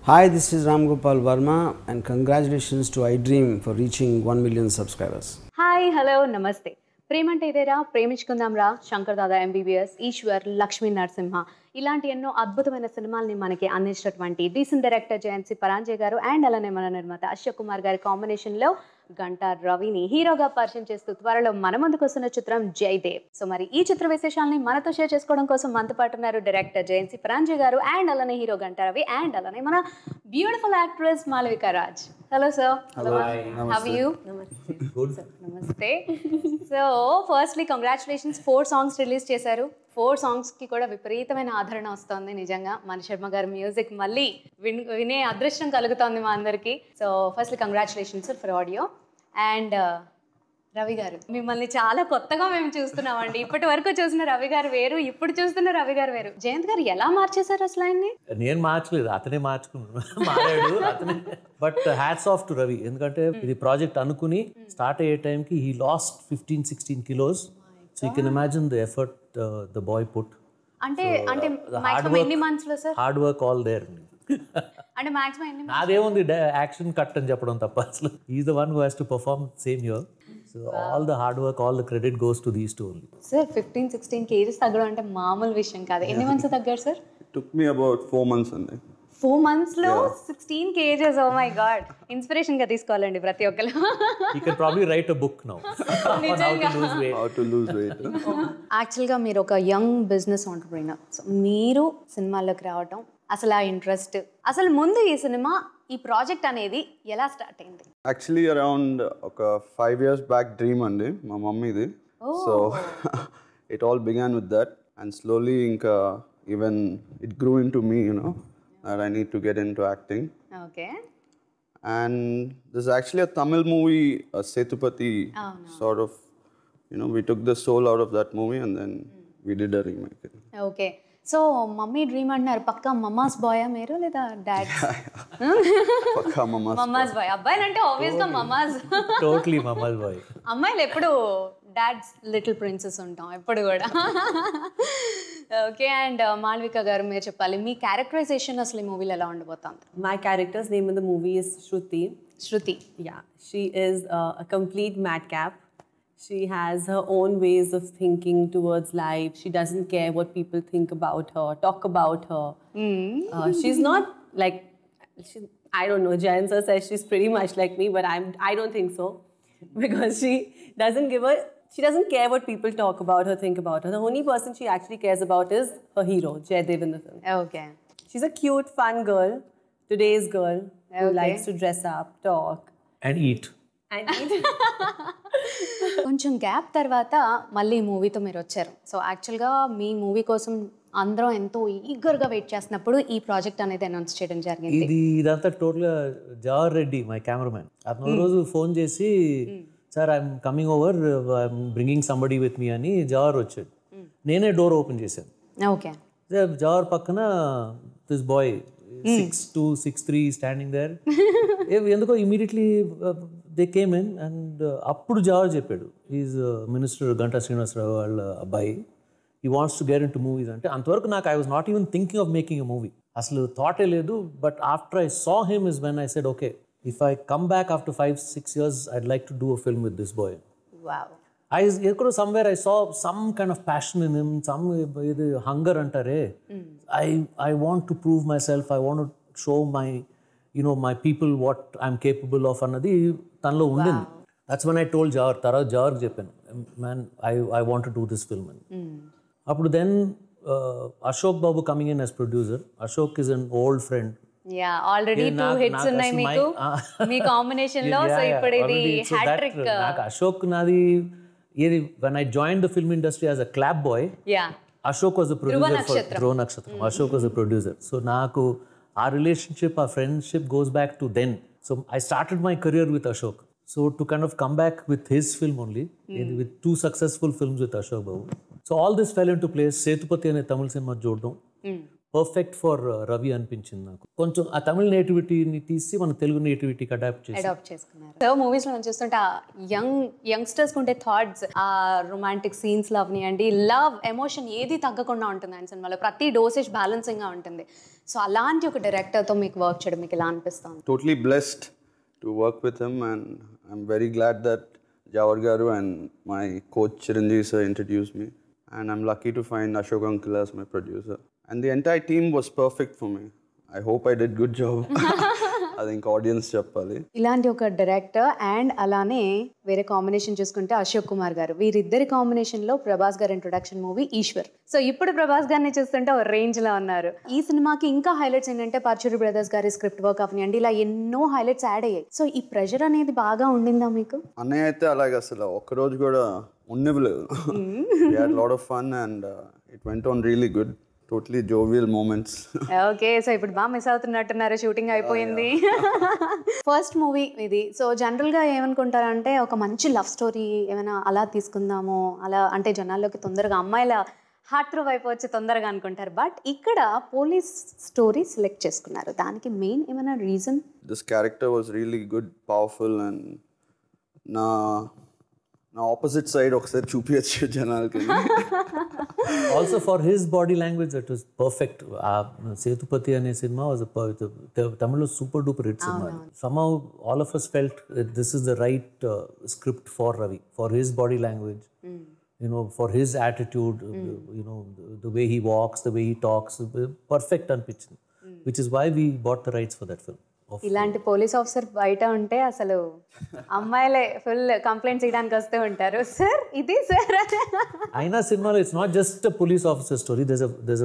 Hi, this is Ram Gopal Verma and congratulations to iDream for reaching 1 million subscribers. Hi hello నమస్తే. ప్రేమంటే ఇదేరా, ప్రేమించుకుందాం రా, Shankar Dada MBBS, Eshwar, Lakshmi Narasimha ఇలాంటి ఎన్నో అద్భుతమైన సినిమాల్ని మనకి అందించినటువంటి డీసెంట్ డైరెక్టర్ జయంతి పరాంజే గారు అండ్ అలానే మన నిర్మాత అశోక్ కుమార్ గారి కాంబినేషన్లో గంటా రవిని హీరోగా పరిచయం చేస్తూ త్వరలో మన ముందుకు వస్తున్న చిత్రం జయదేవ్. సో మరి ఈ చిత్ర విశేషాలని మనతో షేర్ చేసుకోవడం కోసం మనతో పాటు ఉన్నారు డైరెక్టర్ జయంతి పరాంజే గారు అండ్ అలానే హీరో గంటా రవి అండ్ అలానే మన beautiful actress Malavika Raj. Hello sir. How are you? నమస్తే. So firstly congratulations, 4 songs release చేశారు. 4 సాంగ్స్కి కూడా విపరీతమైన ఆదరణ వస్తుంది. నిజంగా మన శర్మ గారి మ్యూజిక్ మళ్ళీ వినే అదృష్టం కలుగుతుంది మా అందరికీ. So firstly congratulations for audio. And Ravi గారు, మిమ్మల్ని చాలా కొత్తగా మేము చూస్తున్నామండి. ఇప్పటి వరకు చూసిన రవి గారు వేరు, ఇప్పుడు చూస్తున్న రవి గారు వేరు. జయంత్ గారు ఎలా మార్చేశారు అసలు ఆయన్ని? నేను మార్చలేదు, అతనే మారాడు అతనే. But hats off to Ravi, ఎందుకంటే ఇది ప్రాజెక్ట్ అనుకుని స్టార్ట్ అయ్యే టైంకి he lost 15-16 kilos. So you can imagine the effort the boy put. అంటే మాక్సిమం ఎన్ని మంత్స్ లో సార్? Hard work all there. అంటే మాక్సిమం ఎన్ని? అదేముంది, యాక్షన్ కట్ అని చెప్పడం తప్ప. అసలు is the one who has to perform same here. So all the hard work, all the credit goes to these two only. Sir 15-16 kgs తగ్గడం అంటే మామూలు విషయం కాదు. ఎన్ని మంత్స్ తగ్గారు sir? Took me about 4 months అండి. 4 months లో 16 kgs. Oh my God, inspiration గా తీసుకోవాలండి ప్రతి ఒక్కరు. He can probably write a book now on how to lose weight. Actual గా మీరు ఒక యంగ్ బిజినెస్ ఆంటర్‌ప్రెన్యూర్. సో మీరు సినిమాల్లోకి రావడం, అసలు ఆ ఇంట్రెస్ట్, అసలు ముందు ఈ సినిమా, ఈ ప్రాజెక్ట్ అనేది ఎలా స్టార్ట్ అయింది? యాక్చువల్లీ అరౌండ్ ఒక 5 years బ్యాక్ డ్రీమ్ అండి మా మమ్మీది. So it all began with that and slowly ఇంకా even it grew into me, that I need to get into acting. Okay. And this is actually a Tamil movie, Sethupathi, sort of, we took the soul out of that movie and then we did a remake. Okay. So mummy dream అంటున్నారు, పక్కా mama's బాయా మీరు లేదా dad? పక్కా mama's bye. అబ్బాయిలు అంటే obvious గా mama's. Totally mama's bye. అమ్మాయిలు ఎప్పుడు dad's little princess ఉంటాం ఎప్పుడు కూడా. ఓకే. అండ్ మాళవిక గారు, మీరు చెప్పాలి, మీ క్యారెక్టరైజేషన్ అసలు ఈ మూవీలో ఎలా ఉండబోతుంది? My character's name in the movie is Shruti. Shruti. Yeah, she is a complete madcap. She has her own ways of thinking towards life. She doesn't care what people think about her, talk about her. She's not like, I don't know, Jayan sir says she's pretty much like me, but I don't think so. Because she doesn't care what people talk about her, think about her. The only person she actually cares about is her hero, Jaydev in the film. Okay. She's a cute, fun girl, today's girl, who likes to dress up, talk. And eat. కొంచెం gap తర్వాత మళ్ళీ మూవీతో మీరు వచ్చారు. So యాక్చువల్గా మీ movie కోసం అందరం ఎంతో ఈగర్గా వెయిట్ చేస్తున్నప్పుడు ఈ ప్రాజెక్ట్ అనేది అనౌన్స్ చేయడం జరిగింది. ఇదంతా టోటల్గా జవహర్ రెడ్డి, మై కెమెరామెన్, అతను రోజు ఫోన్ చేసి, sir I'm coming over, I'm bringing somebody with me అని జవహర్ వచ్చాడు. నేనే డోర్ ఓపెన్ చేశాను. ఓకే. జవహర్ పక్కన దిస్ బాయ్ 6'2", 6'3" స్టాండింగ్ దేర్. ఎందుకో immediately they came in and అప్పుడు జవహర్ చెప్పాడు, ఈజ్ మినిస్టర్ గంటా శ్రీనివాసరావు వాళ్ళ అబ్బాయి, he wants to get into movies అంటే. అంతవరకు నాకు I was not even thinking of making a movie, అసలు థాటే లేదు. But after I saw him is when I said, okay, if I come back after 5-6 years, I'd like to do a film with this boy. Wow. Somewhere I saw some kind of passion in him, some hunger antare. I want to prove myself. I want to show my people what I'm capable of annadi tanlo undindi. That's when I told Jawar cheppanu, man, I want to do this film. Appudu then Ashok Babu coming in as producer. Ashok is an old friend. Yeah, already 2 hits ఉన్నాయి మీకు మీ combination లో. So ఇప్పుడు ఇది hat trick. నాకు అశోక్ నాది when I joined the film industry as a clap boy, Ashok was the producer for Dhruva Nakshatram. Ashok was the producer. So naaku our relationship, our friendship goes back to then. So I started my career with Ashok. So to kind of come back with his film only, with 2 successful films with Ashok Babu. So all this fell into place. Sethupathi ane Tamil cinema jodam. Perfect for Ravi అనిపించింది నాకు. కొంచెం ఆ తమిళ నేటివిటీని తీసి మన Telugu నేటివిటీకి adapt చేసుకున్నారు. So movies లో మనం చూస్తుంటే ఆ యంగ్స్టర్స్ ఉండే థాట్స్, ఆ రొమాంటిక్ సీన్స్ లో అవనియండి, లవ్ ఎమోషన్ ఏది తగ్గకుండా ఉంటుంది ఆయన సినిమాలో. ప్రతి డోసేజ్ బ్యాలెన్సింగ్ గా ఉంటుంది. సో అలాంటి ఒక డైరెక్టర్ తో మీకు వర్క్ చేయడం మీకు ఎలా అనిపిస్తుంది? Totally blessed to work with him, and I'm very glad that Jawar Garu and my coach Chiranjeev sir introduced me, and I'm lucky to find Ashok Uncle as my producer. And the entire team was perfect for me. I hope I did good job. I think audience చెప్పాలి. ఇలాంటి ఒక director and అలానే వేరే combination చూసుకుంటే అశోక్ కుమార్ గారు, వీరిద్దరి combination లో ప్రభాస్ గారి ఇంట్రొడక్షన్ మూవీ ఈశ్వర్. సో ఇప్పుడు ప్రభాస్ గారిని చూస్తుంటే ఒక రేంజ్ లో ఉన్నారు. ఈ సినిమాకి ఇంకా హైలైట్స్ ఏంటంటే పర్చూరి బ్రదర్స్ గారి స్క్రిప్ట్ వర్క్ అవనియండి, ఇలా ఎన్నో హైలైట్స్ యాడ్ అయ్యాయి. సో ఈ ప్రెషర్ అనేది బాగా ఉండిందా మీకు? అన్నయ్య అయితే అలాగే అసలు ఒక్కరోజు కూడా ఉన్నివ్వలేదు. We had a lot of fun and it went on really good. Totally jovial moments. Okay, so ఇప్పుడు బాగా మిస్ అవుతున్నట్టున్నారు, షూటింగ్ అయిపోయింది. ఫస్ట్ మూవీ ఇది. సో జనరల్గా ఏమనుకుంటారంటే ఒక మంచి లవ్ స్టోరీ ఏమైనా అలా తీసుకుందాము, అలా అంటే జనాల్లోకి తొందరగా అమ్మాయిల హార్ట్ త్రూ అయిపోవచ్చు తొందరగా అనుకుంటారు. బట్ ఇక్కడ పోలీస్ స్టోరీ సెలెక్ట్ చేసుకున్నారు, దానికి మెయిన్ ఏమైనా reason? This character was really good, powerful, and నా ఆపోజిట్ సైడ్ ఒకసారి చూపించచ్చు జనాలకి. Also for his body language that was perfect. Sethupathi అనే సినిమా వాజ్ తమిళ్లో super duper hit cinema. somehow all of us felt that this is the right script for Ravi, for his body language, you know, for his attitude, you know, the way he walks, the way he talks, perfect అనిపించింది, which is why we bought the rights for that film. ఇలాంటి police officer బయట ఉంటే అసలు అమ్మాయిలే full complaints ఇవ్వడానికి వస్తూ ఉంటారు, sir ఇది సార్. అయినా సినిమాలో it's not just a police officer story. there's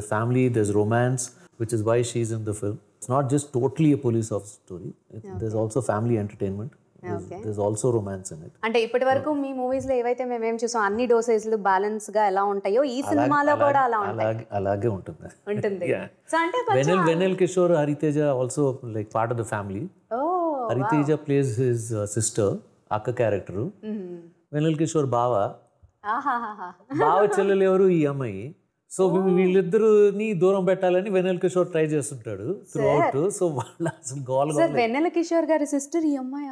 a family, there's romance, which is why she's in the film. It's not just totally a police officer story. There's also family entertainment. There's also romance in it. అంటే ఇప్పటి వరకు మీ movies లో ఏవైతే మేమేం చూసాం అన్ని డోసేజ్లు balance గా ఎలా ఉంటాయో ఈ సినిమాలో కూడా అలా ఉంటాయి. అలాగే ఉంటుంది. సో అంటే Vennela Kishore, Hariteja also like part of the family. Hariteja place his sister, అక్క క్యారెక్టర్. వెన్నెల్ కిషోర్ బావ చెల్లెలు ఎవరు ఈ అమ్మాయి. సో వీళ్ళిద్దరుని దూరం పెట్టాలని వెన్నెల కిషోర్ ట్రై చేస్తుంటాడు త్రూ అవుట్. సో వాళ్ళ అసలు గోల్ వెన్నెల కిషోర్ గారి సిస్టర్ ఈ అమ్మాయి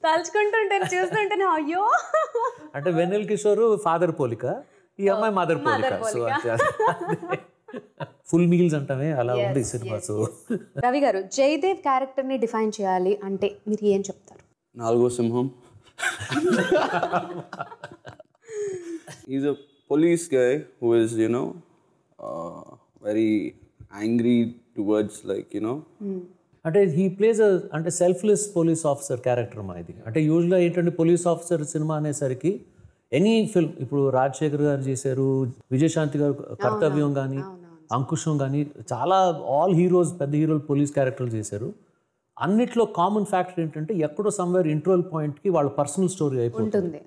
తలుచుకుంటుంటాను చూస్తుంటాను అయ్యో. అంటే వెన్నెల కిషోర్ ఫాదర్ పోలిక, ఈ అమ్మాయి మదర్ పోలిక. సో ఫుల్ మీల్స్ అంటామే అలా ఉంది ఈ సినిమా. సో రవి గారు, జయదేవ్ క్యారెక్టర్ ని డిఫైన్ చేయాలి అంటే మీరు ఏం చెప్తారు? నాలుగో సింహం. He's a police guy who is, you know, very angry towards, like, you know. అంటే హీ ప్లేస్ అంటే సెల్ఫ్లెస్ పోలీస్ ఆఫీసర్ క్యారెక్టర్ మా ఇది. అంటే యూజువల్గా ఏంటంటే పోలీస్ ఆఫీసర్ సినిమా అనేసరికి ఎనీ ఫిల్మ్, ఇప్పుడు రాజశేఖర్ గారు చేశారు, విజయశాంతి గారు కర్తవ్యం కానీ, అంకుశం కానీ, చాలా ఆల్ హీరోస్, పెద్ద హీరోలు పోలీస్ క్యారెక్టర్లు చేశారు. అన్నిట్లో కామన్ ఫ్యాక్టర్ ఏంటంటే ఎక్కడో సమ్వేర్ ఇంటర్వల్ పాయింట్కి వాళ్ళ పర్సనల్ స్టోరీ అయిపోతుంది.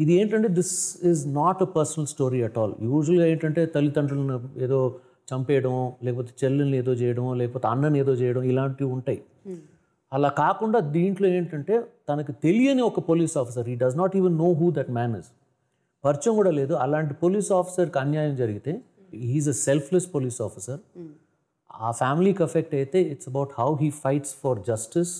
ఇది ఏంటంటే this is not a personal story at all. యూజువల్గా ఏంటంటే తల్లిదండ్రులను ఏదో చంపేయడం, లేకపోతే చెల్లెల్ని ఏదో చేయడం, లేకపోతే అన్నని ఏదో చేయడం, ఇలాంటివి ఉంటాయి. అలా కాకుండా దీంట్లో ఏంటంటే తనకు తెలియని ఒక police officer, he does not even know who that man is, పరిచయం కూడా లేదు. అలాంటి పోలీస్ ఆఫీసర్కి అన్యాయం జరిగితే he is a selfless police officer. ఆ ఫ్యామిలీకి ఎఫెక్ట్ అయితే it's about how he fights for justice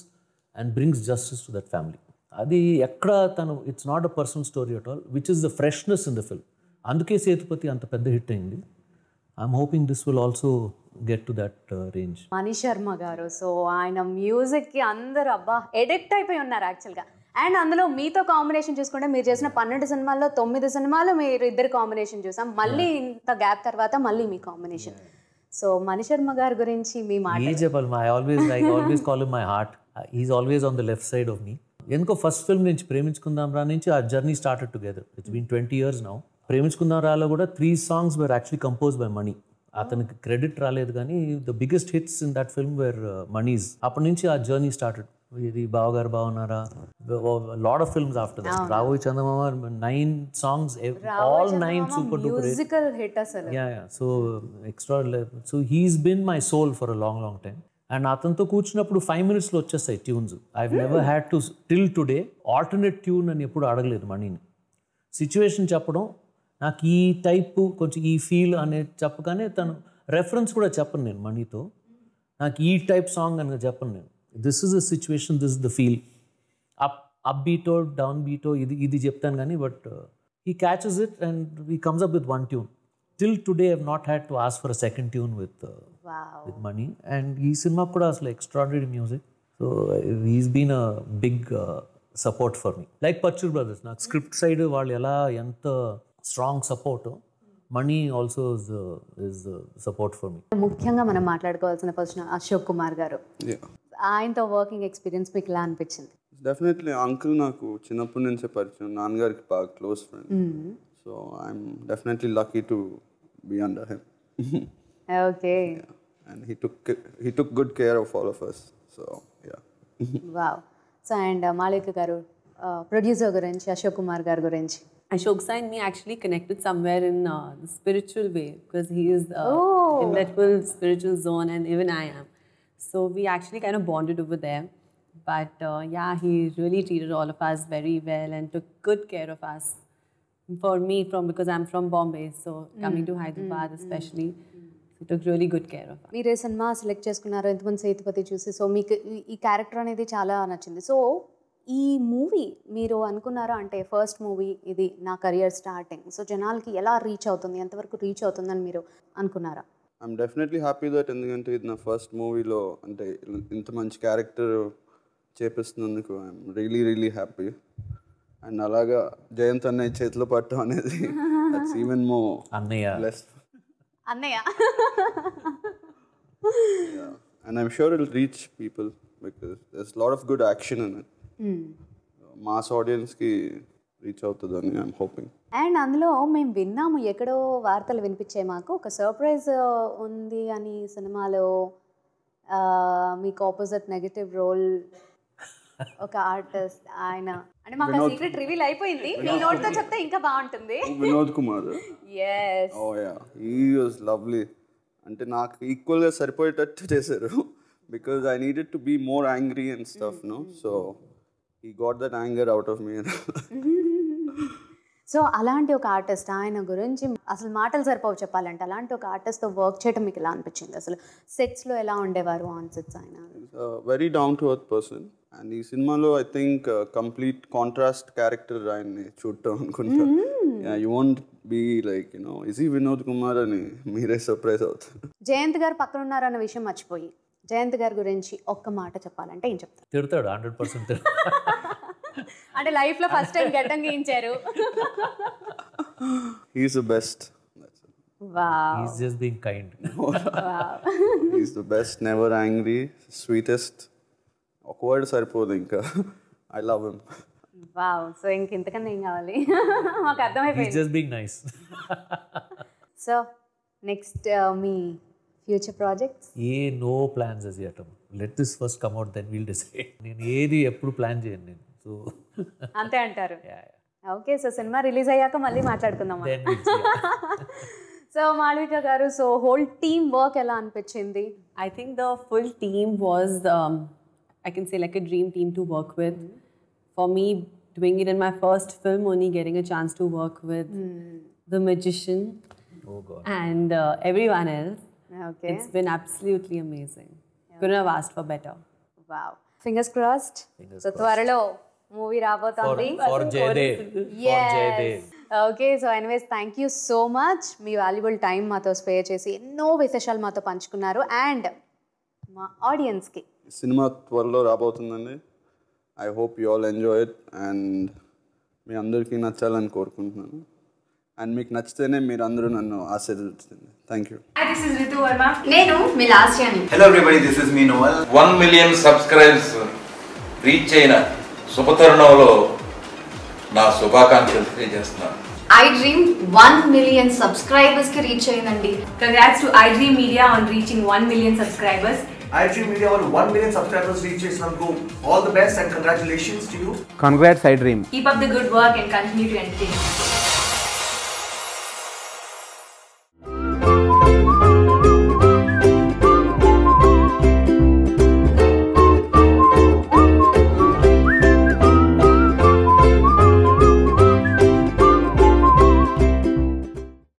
and brings justice to that family. అది ఎక్కడ తను it's not a personal story at all, which is the freshness in the film. అందుకే సేతుపతి అంత పెద్ద hit అయింది. I'm hoping this will also get to that range. Mani Sharma garu, so ఆయన మ్యూజిక్కి అందరూ అబ్బా ఎడిక్ట్ అయిపోయి ఉన్నారు యాక్చువల్గా. అండ్ అందులో మీతో కాంబినేషన్ చూసుకుంటే మీరు చేసిన 12 సినిమాల్లో 9 సినిమాలు మీరు ఇద్దరు కాంబినేషన్ చూసాం. మళ్ళీ ఇంత గ్యాప్ తర్వాత మళ్ళీ మీ కాంబినేషన్. సో మణి శర్మ గారి గురించి మీ మాట చెప్పాలి. I always call him my heart. He's always on the left side of me. ఎందుకో ఫస్ట్ ఫిల్మ్ నుంచి ప్రేమించుకుందాం రా నుంచి ఆ journey started together. It's been 20 years now. Preminchukundam రాలో కూడా 3 songs were actually composed by Mani. అతనికి క్రెడిట్ రాలేదు కానీ the biggest hits in that film were Mani's. అప్పటి నుంచి ఆ జర్నీ స్టార్టెడ్. ఇది Bavagaru Bagunnara, lot of films after that. Raavoi Chandamama 9 songs, all 9 super duper musical hit అసలు. So extra. So he's been my soul for a long long time. And అతనితో కూర్చున్నప్పుడు 5 minutesలో వచ్చేస్తాయి tunes. I never had to till today alternate tune అని ఎప్పుడు అడగలేదు మనీని. Situation చెప్పడం, నాకు ఈ టైపు కొంచెం ఈ ఫీల్ అనేది చెప్పగానే తను రెఫరెన్స్ కూడా చెప్పను నేను మనీతో. నాకు ఈ టైప్ సాంగ్ అని చెప్పను నేను. This is the situation, this is the feel. Up బీటో డౌన్ బీటో ఇది చెప్తాను కానీ but he catches it and he comes up with one tune. Till today I have not had to ask for a second tune with Mani. And ఈ సినిమాకి కూడా అసలు extraordinary music. So he's been a big support for me. Like Paruchuri brothers, నాకు script side వాళ్ళు ఎంత strong support, money also is support for మీ. ముఖ్యంగా మనం మాట్లాడుకోవాల్సిన person Ashok Kumar గారు. ఆయనతో వర్కింగ్ ఎక్స్పీరియన్స్ మీకు ఎలా అనిపించింది? డెఫినెట్లీ అంకుల్ నాకు చిన్నప్పటి నుంచే పరిచయం, నాన్నగారికి బాగా close friend. So I'm definitely lucky to be under him. Okay. And he took good care of all of us. So yeah. Wow. So and Malavika గారు, ప్రొడ్యూసర్ గురించి, అశోక్ కుమార్ గారి గురించి. Ashok Sai and me actually connected somewhere in the spiritual way because he is in that full spiritual zone and even I am. So we actually kind of bonded over there. But yeah, he really treated all of us very well and took good care of us. For me, because I'm from Bombay, so coming to Hyderabad especially, he took really good care of us. మీరు ఏ cinema select చేసుకున్నారు, ఎంతమంది సేతుపతి చూసి, so మీకు ఈ character అనేది చాలా నచ్చింది. So ఈ మూవీ మీరు అనుకున్నారా అంటే ఫస్ట్ మూవీ ఇది నా కెరియర్ స్టార్టింగ్, సో జనాలకి ఎలా రీచ్ అవుతుంది, ఎంతవరకు రీచ్ అవుతుందని మీరు అనుకున్నారా? ఐఎమ్ డెఫినెట్లీ హ్యాపీ దట్, ఎందుకంటే ఇది నా ఫస్ట్ మూవీలో అంటే ఇంత మంచి క్యారెక్టర్ చేపిస్తున్నందుకు ఐఎమ్ రియలీ హ్యాపీ. అండ్ అలాగా జయంత్ అన్నయ్య చేతిలో పట్టడం అనేది దట్స్ ఈవెన్ మోర్ బ్లెస్డ్. అన్నయ్య. And I'm sure it'll reach people because there's a lot of good action in it. Mass ఆడియన్స్కి రీచ్ అవుతుందని ఐఎమ్ హోపింగ్. అండ్ అందులో మేము విన్నాము, ఎక్కడో వార్తలు వినిపించాయి మాకు, ఒక సర్ప్రైజ్ ఉంది అని సినిమాలో. మీకు ఆపోజిట్ నెగటివ్ రోల్ ఒక ఆర్టిస్ట్ ఆయన, అంటే మాకు సీక్రెట్ రివీల్ అయిపోయింది, మీ నోట్తో చెప్తే ఇంకా బాగుంటుంది. Vinod Kumar. yes. oh yeah, he was lovely. అంటే నాకు ఈక్వల్గా సరిపోయేటట్టు చేశారు because I needed to be more angry and stuff, no? So he got that anger out of me. So అలాంటి ఒక ఆర్టిస్ట్, ఆయన గురించి అసలు మాటలు సరిపోవు చెప్పాలంటే, అలాంటి ఒక ఆర్టిస్ట్తో వర్క్ చేయడం మీకు ఎలా అనిపించింది? అసలు సెట్స్లో ఎలా ఉండేవారు ఆన్ సెట్స్ ఆయన? Very down to earth person. And ఈ సినిమాలో I think complete contrast character ఆయన్ని చూడటం అనుకుంటా. You won't be like is ఈ వినోద్ కుమార్ అని మీరే సర్ప్రైజ్ అవుతారు. జయంత్ గారు పక్కన ఉన్నారన్న విషయం మర్చిపోయి, జయంత్ గారి గురించి ఒక్క మాట చెప్పాలంటే ఏం చెప్తారు? తిడతాడు 100%. అంటే లైఫ్ లో ఫస్ట్ టైం గడ్డం గీయించారు. He's the best. Wow. He's just being kind. Wow. He's the best, never angry, sweetest. ఒక వర్డ్ సరిపోదు ఇంకా. I love him. Wow. So ఇంకెంతకన్నా ఏం కావాలి? మాకు అర్థమైపోయింది. He's just being nice. So next మీ future projects? No plans as yet. Let this first come out, then we'll decide. నేను ఏది ఎప్పుడు ప్లాన్ చేయను నేను. సో అంతే అంటారు. ఓకే. సో సినిమా రిలీజ్ అయ్యాక మళ్ళీ మాట్లాడుకుందాం. సో మాళవిక గారు, సో హోల్ టీమ్ వర్క్ ఎలా అనిపించింది? I think the full team was, I can say, like a dream team to work with. For me, doing it in my first film, only getting a chance to work with the magician and everyone else. Okay. It's been absolutely amazing. Couldn't have asked for better. Wow. Fingers crossed. So త్వరలో movie రాబోతోంది. For Jaydev. Yes. Okay. So anyways, thank you so much. Me valuable time మాతో spare చేసి ఎన్నో విశేషాలు మాతో పంచుకున్నారు. And మా ఆడియన్స్కి సినిమా త్వరలో రాబోతుందండి. I hope you all enjoy it and మీ అందరికీ నచ్చాలని కోరుకుంటున్నాను. అండ్ మీకు నచ్చితేనే మీరు అందరూ నన్ను ఆశీర్వదించండి. Thank you. Hi, this is Ritu Verma. నేను మీ లాస్ట్ యాని. Hello everybody, this is me Noel. 1 million subscribers reach అయిన శుభతరుణంలో నా శుభాకాంక్షలు తెలియజేస్తున్నాను. iDream 1 million subscribers కి రీచ్ అయిందండి. Congrats to iDream Media on reaching 1 million subscribers. iDream Media on 1 million subscribers reach చేసినందుకు all the best and congratulations to you. Congrats iDream. Keep up the good work and continue to entertain.